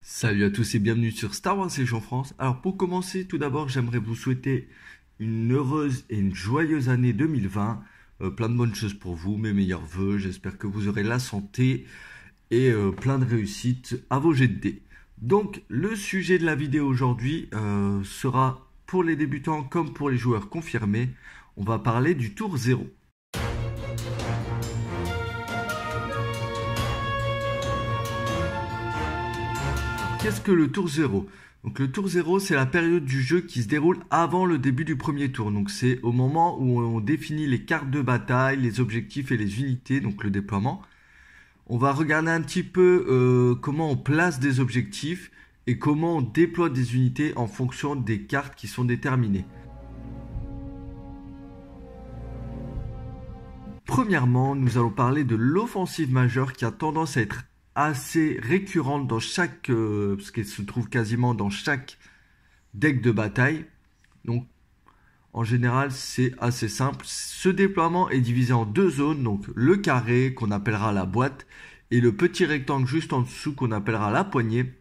Salut à tous et bienvenue sur Star Wars Légion France. Alors pour commencer, tout d'abord, j'aimerais vous souhaiter une heureuse et une joyeuse année 2020. Plein de bonnes choses pour vous, mes meilleurs vœux. J'espère que vous aurez la santé et plein de réussite à vos jets de dés. Donc le sujet de la vidéo aujourd'hui sera pour les débutants comme pour les joueurs confirmés. On va parler du tour 0. Qu'est-ce que le tour 0? Donc le tour 0, c'est la période du jeu qui se déroule avant le début du premier tour. Donc c'est au moment où on définit les cartes de bataille, les objectifs et les unités, donc le déploiement. On va regarder un petit peu comment on place des objectifs et comment on déploie des unités en fonction des cartes qui sont déterminées. Premièrement, nous allons parler de l'offensive majeure qui a tendance à être assez récurrente dans chaque, parce qu'elle se trouve quasiment dans chaque deck de bataille. Donc en général c'est assez simple. Ce déploiement est divisé en deux zones, donc le carré qu'on appellera la boîte et le petit rectangle juste en dessous qu'on appellera la poignée.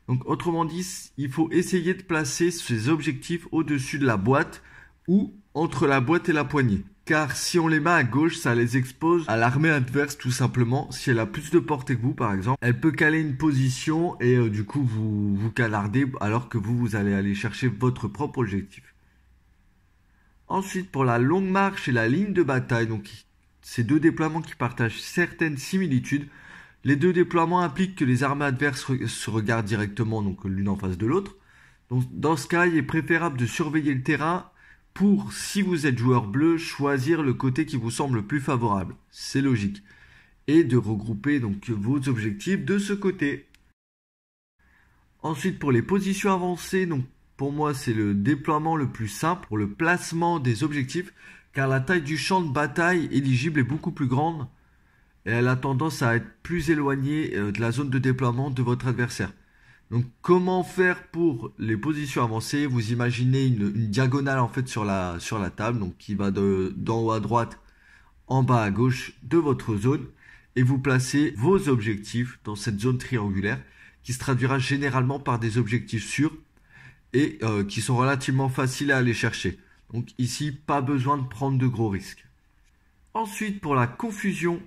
Donc autrement dit, il faut essayer de placer ces objectifs au-dessus de la boîte ou entre la boîte et la poignée. Car si on les met à gauche, ça les expose à l'armée adverse tout simplement. Si elle a plus de portée que vous par exemple, elle peut caler une position et du coup vous canardez alors que vous allez aller chercher votre propre objectif. Ensuite pour la longue marche et la ligne de bataille, donc ces deux déploiements qui partagent certaines similitudes. Les deux déploiements impliquent que les armées adverses se regardent directement, donc l'une en face de l'autre. Donc dans ce cas, il est préférable de surveiller le terrain pour, si vous êtes joueur bleu, choisir le côté qui vous semble le plus favorable. C'est logique. Et de regrouper donc vos objectifs de ce côté. Ensuite, pour les positions avancées, donc pour moi, c'est le déploiement le plus simple pour le placement des objectifs, car la taille du champ de bataille éligible est beaucoup plus grande et elle a tendance à être plus éloignée de la zone de déploiement de votre adversaire. Donc comment faire pour les positions avancées? Vous imaginez une diagonale en fait sur la table, donc qui va d'en haut à droite, en bas à gauche de votre zone, et vous placez vos objectifs dans cette zone triangulaire qui se traduira généralement par des objectifs sûrs et qui sont relativement faciles à aller chercher. Donc ici, pas besoin de prendre de gros risques. Ensuite, pour la confusion,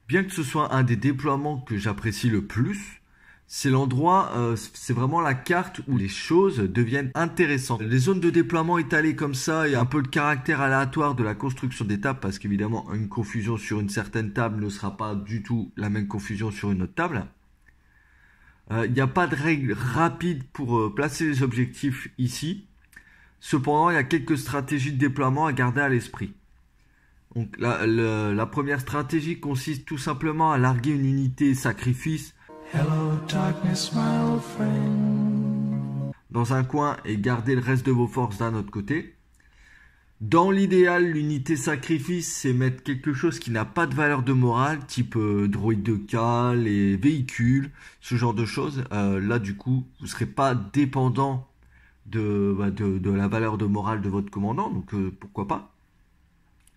bien que ce soit un des déploiements que j'apprécie le plus, c'est l'endroit, c'est vraiment la carte où les choses deviennent intéressantes. Les zones de déploiement étalées comme ça, il y a un peu le caractère aléatoire de la construction des tables, parce qu'évidemment, une confusion sur une certaine table ne sera pas du tout la même confusion sur une autre table. Il n'y a pas de règle rapide pour placer les objectifs ici. Cependant, il y a quelques stratégies de déploiement à garder à l'esprit. Donc la première stratégie consiste tout simplement à larguer une unité sacrifice dans un coin et garder le reste de vos forces d'un autre côté. Dans l'idéal, l'unité sacrifice, c'est mettre quelque chose qui n'a pas de valeur de morale, type droïde de cale et véhicules, ce genre de choses. Là, du coup, vous ne serez pas dépendant de la valeur de morale de votre commandant, donc pourquoi pas.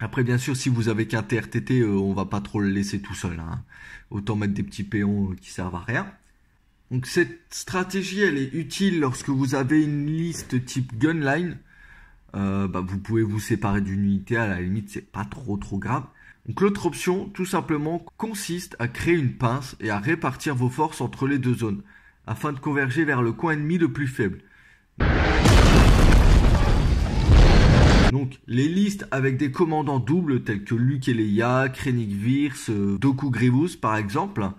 Après, bien sûr, si vous avez qu'un TRTT, on va pas trop le laisser tout seul. Hein. Autant mettre des petits péons qui servent à rien. Donc cette stratégie, elle est utile lorsque vous avez une liste type gunline. Vous pouvez vous séparer d'une unité, à la limite, c'est pas trop grave. Donc l'autre option, tout simplement, consiste à créer une pince et à répartir vos forces entre les deux zones, afin de converger vers le coin ennemi le plus faible. Donc les listes avec des commandants doubles tels que Luke et Leia, Krennic Veers, Dooku Grievous par exemple,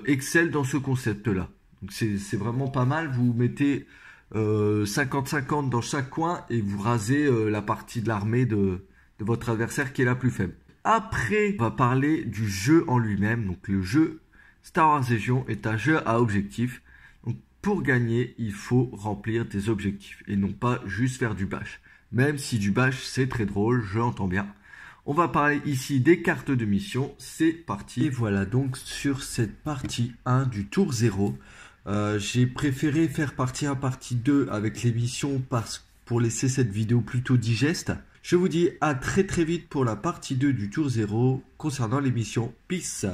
excellent dans ce concept-là. Donc c'est vraiment pas mal, vous mettez 50-50 dans chaque coin et vous rasez la partie de l'armée de votre adversaire qui est la plus faible. Après, on va parler du jeu en lui-même. Donc le jeu Star Wars Légion est un jeu à objectifs. Donc pour gagner, il faut remplir des objectifs et non pas juste faire du bash. Même si du bash c'est très drôle, je l'entends bien. On va parler ici des cartes de mission, c'est parti. Et voilà donc sur cette partie 1 du tour 0. J'ai préféré faire partie 1, partie 2 avec les missions pour laisser cette vidéo plutôt digeste. Je vous dis à très vite pour la partie 2 du tour 0 concernant les missions. Peace.